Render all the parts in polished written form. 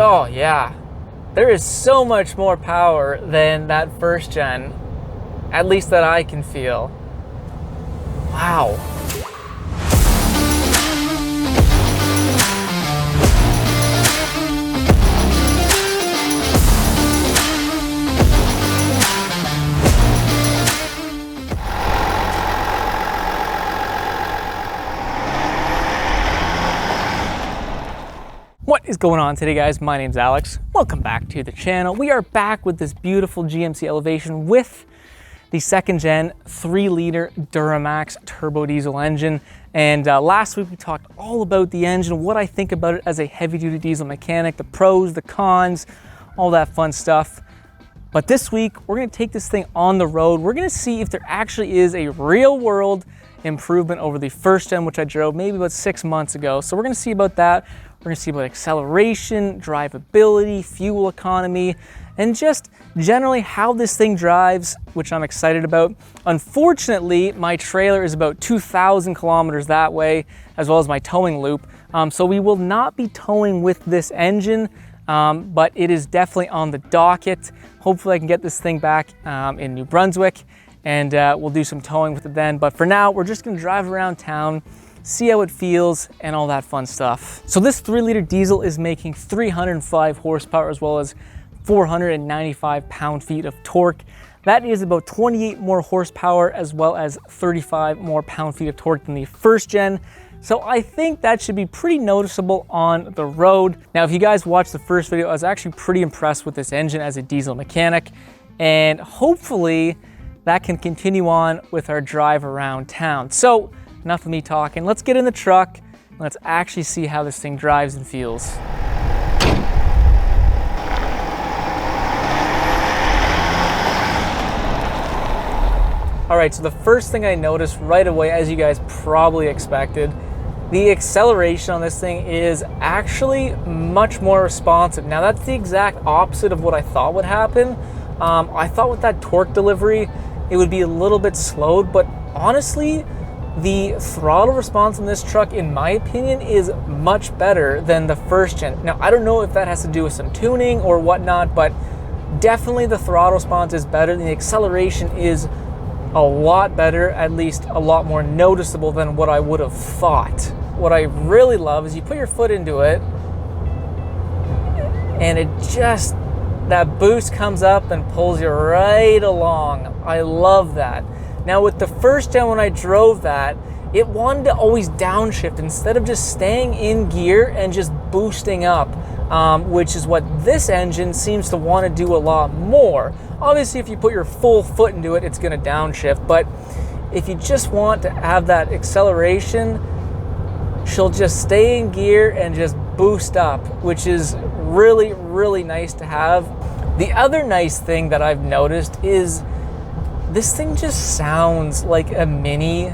Oh yeah, there is so much more power than that first gen, at least that I can feel. Wow. What is going on today, guys? My name's Alex. Welcome back to the channel. We are back with this beautiful GMC Elevation with the second gen 3-liter Duramax turbo diesel engine. And last week we talked all about the engine, what I think about it as a heavy-duty diesel mechanic, the pros, the cons, all that fun stuff. But this week we're going to take this thing on the road. We're going to see if there actually is a real-world improvement over the first gen, which I drove maybe about 6 months ago. So we're going to see about that. We're going to see about acceleration, drivability, fuel economy, and just generally how this thing drives, which I'm excited about. Unfortunately, my trailer is about 2,000 kilometers that way, as well as my towing loop. So we will not be towing with this engine, but it is definitely on the docket. Hopefully I can get this thing back in New Brunswick, and we'll do some towing with it then. But for now, we're just going to drive around town, see how it feels, and all that fun stuff. So this 3-liter diesel is making 305 horsepower as well as 495 pound-feet of torque. That is about 28 more horsepower as well as 35 more pound-feet of torque than the first gen. So I think that should be pretty noticeable on the road. Now, if you guys watched the first video, I was actually pretty impressed with this engine as a diesel mechanic, and hopefully that can continue on with our drive around town. So enough of me talking. Let's get in the truck and let's actually see how this thing drives and feels. All right, so the first thing I noticed right away, as you guys probably expected, the acceleration on this thing is actually much more responsive. Now that's the exact opposite of what I thought would happen. I thought with that torque delivery, it would be a little bit slowed, but honestly, the throttle response in this truck, in my opinion, is much better than the first gen. Now, I don't know if that has to do with some tuning or whatnot, but definitely the throttle response is better. The acceleration is a lot better, at least a lot more noticeable than what I would have thought. What I really love is you put your foot into it, and it just, that boost comes up and pulls you right along. I love that. Now with the first gen, when I drove that, it wanted to always downshift instead of just staying in gear and just boosting up, which is what this engine seems to want to do a lot more. Obviously, if you put your full foot into it, it's going to downshift, but if you just want to have that acceleration, she'll just stay in gear and just boost up, which is really, really nice to have. The other nice thing that I've noticed is this thing just sounds like a mini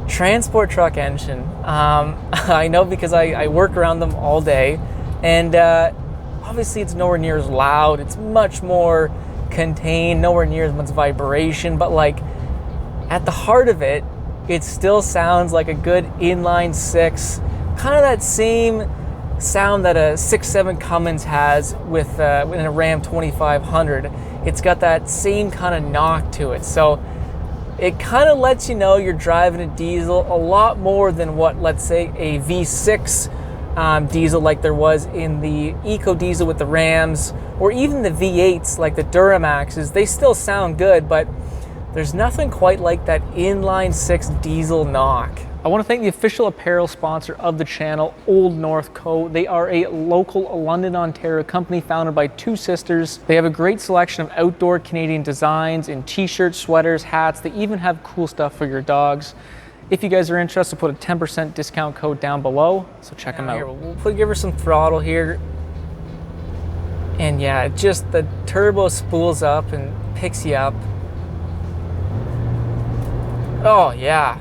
transport truck engine. I know because I work around them all day, and obviously it's nowhere near as loud. It's much more contained, nowhere near as much vibration, but like at the heart of it, it still sounds like a good inline six, kind of that same sound that a 6.7 Cummins has with in a Ram 2500. It's got that same kind of knock to it. So it kind of lets you know you're driving a diesel a lot more than what, let's say, a V6 diesel like there was in the Eco Diesel with the Rams, or even the V8s like the Duramaxes. They still sound good, but there's nothing quite like that inline six diesel knock. I want to thank the official apparel sponsor of the channel, Old North Co. They are a local London, Ontario company founded by two sisters. They have a great selection of outdoor Canadian designs in t-shirts, sweaters, hats. They even have cool stuff for your dogs. If you guys are interested, put a 10% discount code down below, so check them out. Here, we'll give her some throttle here. And yeah, just the turbo spools up and picks you up. Oh yeah.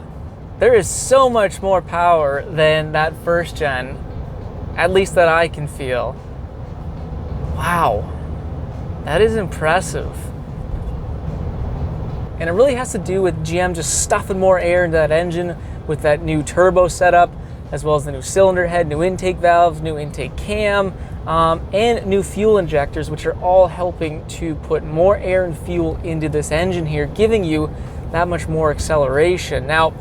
There is so much more power than that first gen, at least that I can feel. Wow, that is impressive. And it really has to do with GM just stuffing more air into that engine with that new turbo setup. as well as the new cylinder head, new intake valves, new intake cam, and new fuel injectors, which are all helping to put more air and fuel into this engine here, giving you that much more acceleration. Now,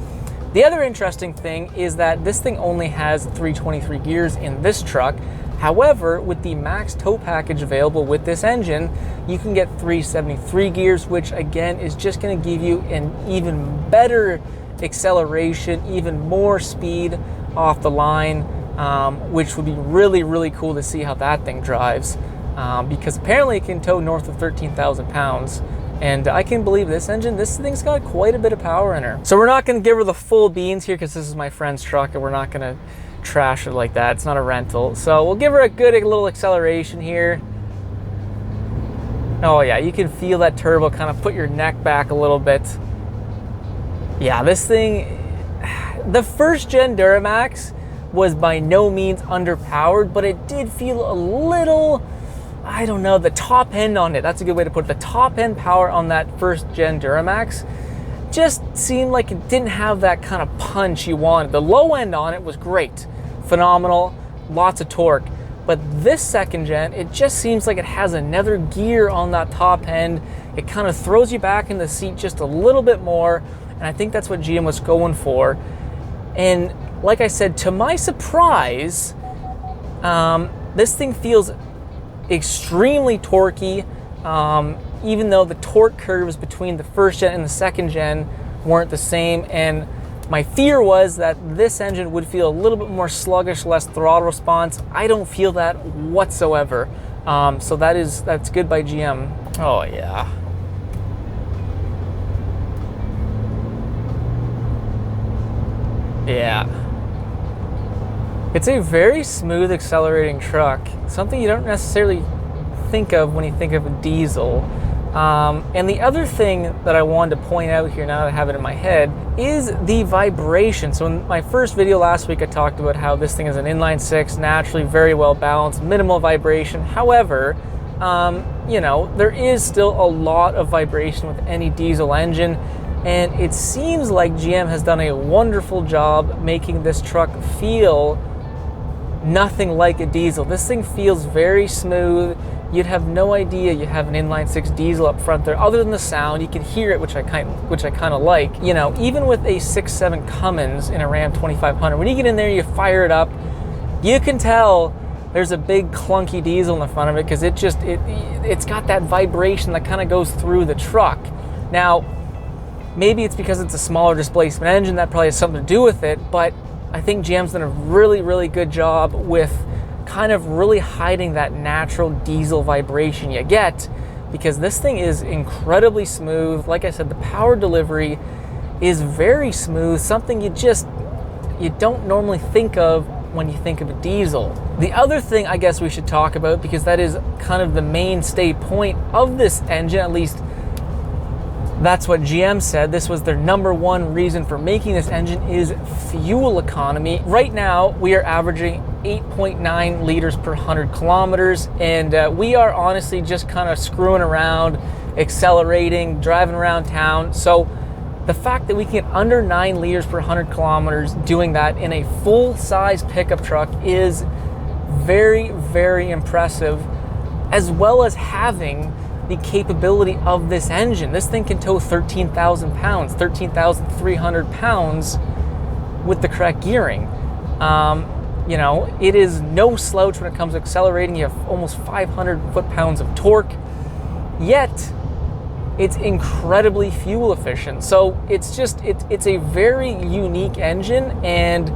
the other interesting thing is that this thing only has 323 gears in this truck. However, with the max tow package available with this engine, you can get 373 gears, which again is just going to give you an even better acceleration, even more speed off the line, which would be really, really cool to see how that thing drives, because apparently it can tow north of 13,000 pounds. And I can believe this engine, this thing's got quite a bit of power in her. So we're not going to give her the full beans here because this is my friend's truck and we're not going to trash it like that. It's not a rental. So we'll give her a good little acceleration here. Oh yeah, you can feel that turbo kind of put your neck back a little bit. Yeah, this thing, the first gen Duramax was by no means underpowered, but it did feel a little, I don't know, the top end on it, that's a good way to put it. The top end power on that first gen Duramax just seemed like it didn't have that kind of punch you wanted. The low end on it was great, phenomenal, lots of torque. But this second gen, it just seems like it has another gear on that top end. It kind of throws you back in the seat just a little bit more. And I think that's what GM was going for. And like I said, to my surprise, this thing feels extremely torquey, even though the torque curves between the first gen and the second gen weren't the same. And my fear was that this engine would feel a little bit more sluggish, less throttle response. I don't feel that whatsoever. So that's good by GM. Oh yeah. Yeah. It's a very smooth accelerating truck, something you don't necessarily think of when you think of a diesel. And the other thing that I wanted to point out here, now that I have it in my head, is the vibration. So in my first video last week, I talked about how this thing is an inline six, naturally very well balanced, minimal vibration. However, you know, there is still a lot of vibration with any diesel engine. And it seems like GM has done a wonderful job making this truck feel nothing like a diesel. This thing feels very smooth. You'd have no idea you have an inline six diesel up front there. Other than the sound, you can hear it, which I kind of like. You know, even with a 6.7 Cummins in a Ram 2500, when you get in there, you fire it up, you can tell there's a big clunky diesel in the front of it because it's got that vibration that kind of goes through the truck. Now, maybe it's because it's a smaller displacement engine, that probably has something to do with it, but I think GM's done a really, really good job with kind of really hiding that natural diesel vibration you get, because this thing is incredibly smooth. Like I said, the power delivery is very smooth, something you don't normally think of when you think of a diesel. The other thing I guess we should talk about, because that is kind of the mainstay point of this engine, at least that's what GM said. This was their number one reason for making this engine, is fuel economy. Right now, we are averaging 8.9 liters per 100 kilometers, and we are honestly just kind of screwing around, accelerating, driving around town. So the fact that we can get under 9 liters per 100 kilometers doing that in a full-size pickup truck is very, very impressive, as well as having the capability of this engine. This thing can tow 13,000 pounds, 13,300 pounds with the correct gearing. You know, it is no slouch when it comes to accelerating. You have almost 500 foot-pounds of torque, yet it's incredibly fuel efficient. So it's a very unique engine, and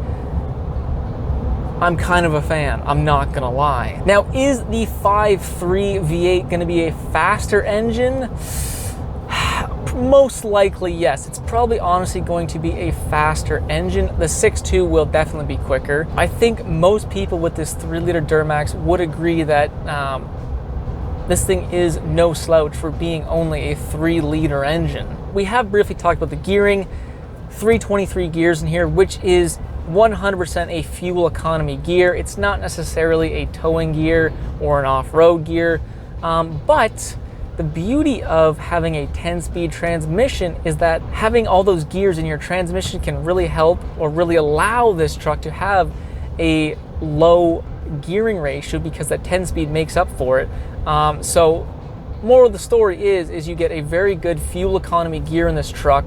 I'm kind of a fan, I'm not gonna lie. Now, is the 5.3 V8 gonna be a faster engine? Most likely, yes. It's probably honestly going to be a faster engine. The 6.2 will definitely be quicker. I think most people with this 3-liter Duramax would agree that this thing is no slouch for being only a 3-liter engine. We have briefly talked about the gearing, 323 gears in here, which is 100% a fuel economy gear. It's not necessarily a towing gear or an off-road gear, but the beauty of having a 10-speed transmission is that having all those gears in your transmission can really help or really allow this truck to have a low gearing ratio, because that 10-speed makes up for it. So moral of the story is you get a very good fuel economy gear in this truck,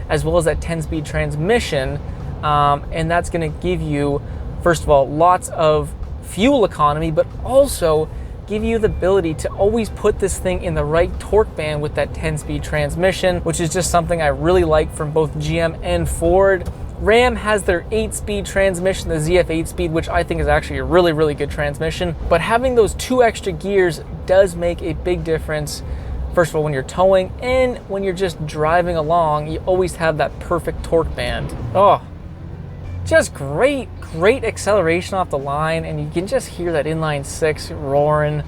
as well as that 10-speed transmission, and that's going to give you, first of all, lots of fuel economy, but also give you the ability to always put this thing in the right torque band with that 10-speed transmission, which is just something I really like from both GM and Ford. Ram has their 8-speed transmission, the ZF 8-speed, which I think is actually a really, really good transmission. But having those 2 extra gears does make a big difference. First of all, when you're towing and when you're just driving along, you always have that perfect torque band. Oh, just great acceleration off the line, and you can just hear that inline 6 roaring.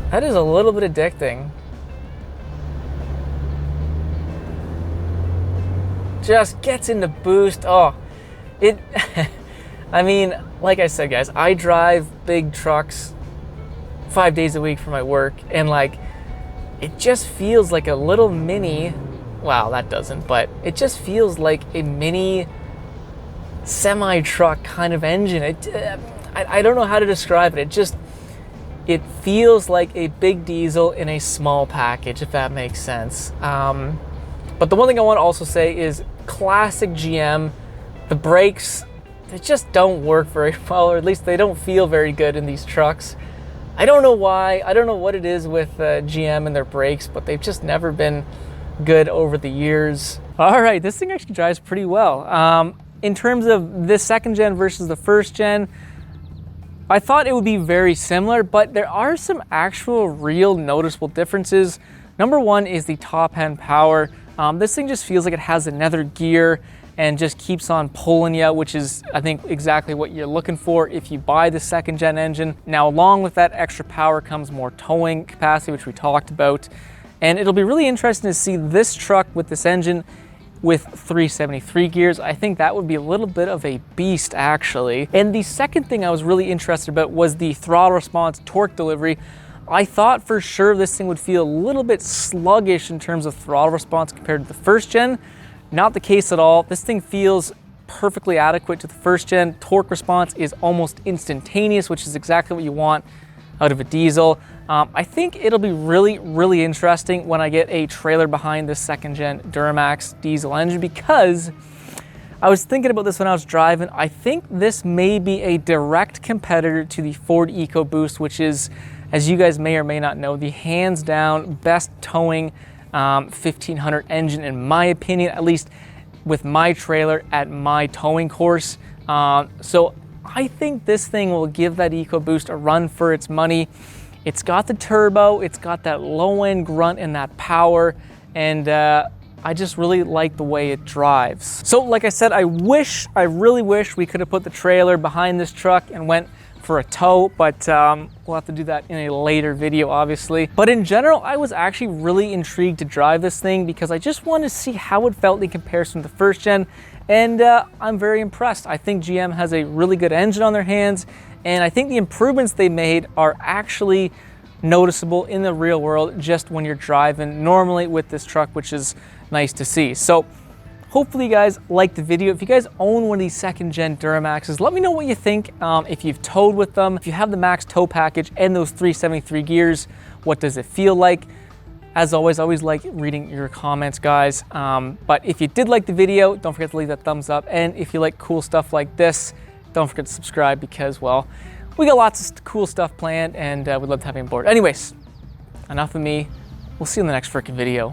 That is a little bit addicting. Just gets into boost. Oh, it, I mean, like I said, guys, I drive big trucks 5 days a week for my work, and like, it just feels like a little mini, wow, that doesn't, but it just feels like a mini semi-truck kind of engine. I don't know how to describe it. It feels like a big diesel in a small package, if that makes sense. But the one thing I want to also say is classic GM, the brakes, they just don't work very well, or at least they don't feel very good in these trucks. I don't know why. I don't know what it is with GM and their brakes, but they've just never been good over the years. All right, this thing actually drives pretty well. In terms of this second gen versus the first gen, I thought it would be very similar, but there are some actual real noticeable differences. Number one is the top end power. This thing just feels like it has another gear and just keeps on pulling you, which is, I think, exactly what you're looking for if you buy the second gen engine. Now, along with that extra power comes more towing capacity, which we talked about. And it'll be really interesting to see this truck with this engine with 373 gears. I think that would be a little bit of a beast, actually. And the second thing I was really interested about was the throttle response, torque delivery. I thought for sure this thing would feel a little bit sluggish in terms of throttle response compared to the first gen. Not the case at all. This thing feels perfectly adequate to the first gen. Torque response is almost instantaneous, which is exactly what you want out of a diesel. I think it'll be really, really interesting when I get a trailer behind this second gen Duramax diesel engine, because I was thinking about this when I was driving. I think this may be a direct competitor to the Ford EcoBoost, which is, as you guys may or may not know, the hands down best towing 1500 engine in my opinion, at least with my trailer at my towing course. So I think this thing will give that EcoBoost a run for its money. It's got the turbo, it's got that low end grunt and that power, and I just really like the way it drives. So like I said, I really wish we could have put the trailer behind this truck and went for a tow, but we'll have to do that in a later video, obviously. But in general, I was actually really intrigued to drive this thing because I just wanted to see how it felt in comparison to the first gen, and I'm very impressed. I think GM has a really good engine on their hands, and I think the improvements they made are actually noticeable in the real world just when you're driving normally with this truck, which is nice to see. So hopefully you guys liked the video. If you guys own one of these second gen Duramaxes, let me know what you think. If you've towed with them, if you have the max tow package and those 373 gears, what does it feel like? As always, I always like reading your comments, guys. But if you did like the video, don't forget to leave that thumbs up. And if you like cool stuff like this, don't forget to subscribe because, well, we got lots of cool stuff planned and we'd love to have you on board. Anyways, enough of me. We'll see you in the next freaking video.